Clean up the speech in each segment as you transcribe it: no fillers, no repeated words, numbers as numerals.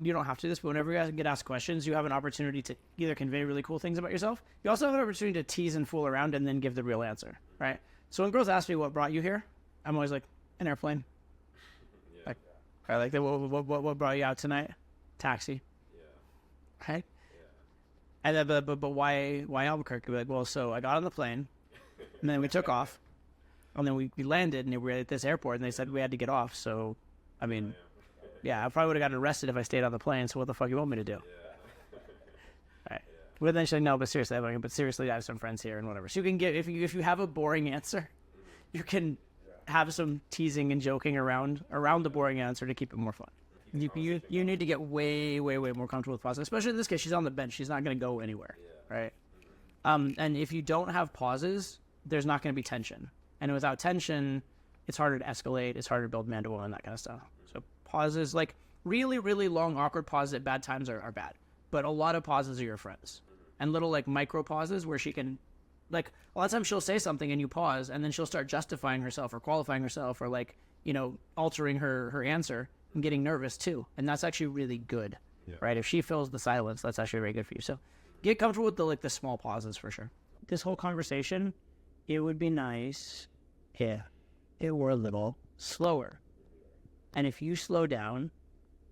you don't have to do this, but whenever you get asked questions, you have an opportunity to either convey really cool things about yourself. You also have an opportunity to tease and fool around and then give the real answer, right? So when girls ask me what brought you here, I'm always like, an airplane. Yeah. Like, I like that. What brought you out tonight? Taxi. Yeah. Right? Yeah. And then, but why Albuquerque? Like, well, so I got on the plane, and then we took off, and then we landed, and we were at this airport, and they said we had to get off. So, I mean, yeah, I probably would have gotten arrested if I stayed on the plane. So what the fuck you want me to do? Yeah. Right. But then she's like, no, but seriously, I have some friends here and whatever. So you can get if you have a boring answer, you can have some teasing and joking around the boring answer to keep it more fun. You need to get way more comfortable with pauses, especially in this case. She's on the bench. She's not going to go anywhere, right? And if you don't have pauses, there's not going to be tension. And without tension, it's harder to escalate. It's harder to build man to woman, that kind of stuff. So pauses, like really long, awkward pauses at bad times are bad. But a lot of pauses are your friends. And little like micro pauses where she can, like a lot of times she'll say something and you pause and then she'll start justifying herself or qualifying herself or like, altering her answer and getting nervous too. And that's actually really good, right? If she fills the silence, that's actually very good for you. So get comfortable with the small pauses for sure. This whole conversation, it would be nice if it were a little slower. And if you slow down,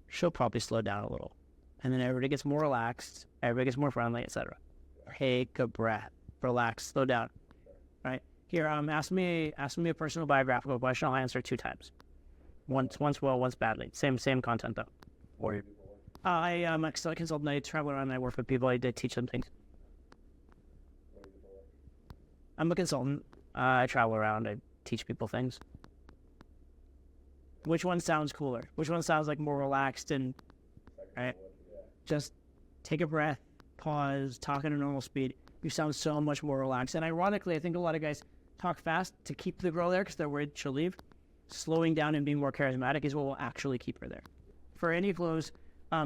she'll probably slow down a little. And then everybody gets more relaxed, everybody gets more friendly, etc. Take a breath, relax, slow down. Right? Here, ask me a personal biographical question. I'll answer 2 times. Once well, once badly. Same content though. Or I am a consultant. I travel around and I work with people. I did teach them things. I'm a consultant. I travel around. I teach people things. Which one sounds cooler? Which one sounds like more relaxed and right? Just take a breath, pause, talk at a normal speed. You sound so much more relaxed. And ironically, I think a lot of guys talk fast to keep the girl there because they're worried she'll leave. Slowing down and being more charismatic is what will actually keep her there. For any close,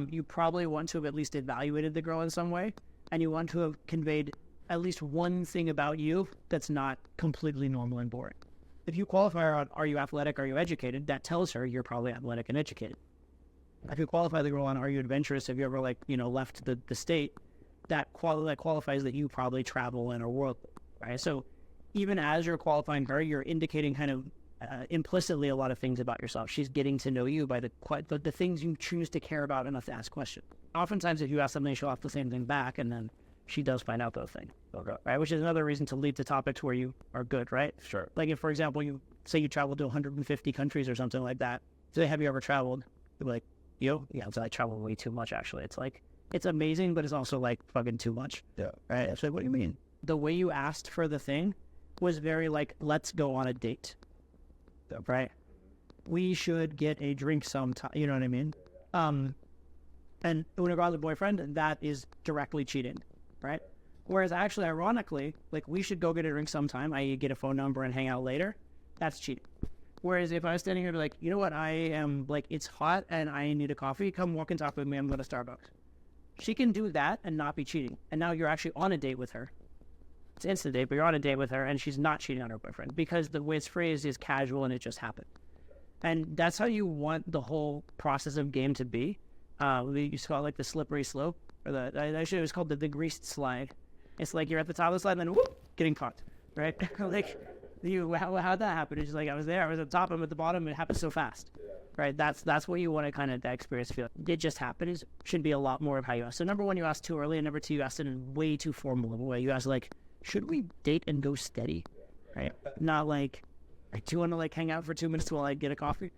you probably want to have at least evaluated the girl in some way, and you want to have conveyed at least one thing about you that's not completely normal and boring. If you qualify her on, are you athletic, are you educated, that tells her you're probably athletic and educated. If you qualify the girl on, are you adventurous, have you ever left the state, that qualifies that you probably travel and are worldly, right? So even as you're qualifying her, you're indicating kind of implicitly a lot of things about yourself. She's getting to know you by the things you choose to care about enough to ask questions. Oftentimes, if you ask something, she'll ask the same thing back, and then she does find out those things, right? Which is another reason to lead to topics where you are good, right? Sure. Like if, for example, you say you traveled to 150 countries or something like that. Say, have you ever traveled? They'll be like, yo, yeah, I travel way too much, actually. It's like, it's amazing, but it's also like fucking too much. Yeah. Right? It's like, what do you mean? The way you asked for the thing was very like, let's go on a date. Right? We should get a drink sometime. You know what I mean? And when it comes to boyfriend, that is directly cheating, right? Whereas actually, ironically, like we should go get a drink sometime, i.e. get a phone number and hang out later, that's cheating. Whereas if I was standing here like, you know what, I am like, it's hot and I need a coffee, come walk and talk with me, I'm going to Starbucks. She can do that and not be cheating. And now you're actually on a date with her. It's instant date, but you're on a date with her and she's not cheating on her boyfriend because the way it's phrased is casual and it just happened. And that's how you want the whole process of game to be. We used to call it like the slippery slope, or actually it was called the greased slide. It's like you're at the top of the slide and then whoop, getting caught, right? Like how'd that happen? It's just like I was there, I was at the top, I'm at the bottom, it happened so fast, right? That's what you want to kind of that experience feel. It just happened. It should be a lot more of how you ask. So number one, you asked too early, and number two, you asked it in way too formal of a way. You asked like, should we date and go steady, right? Not like, do you want to like hang out for 2 minutes while I get a coffee?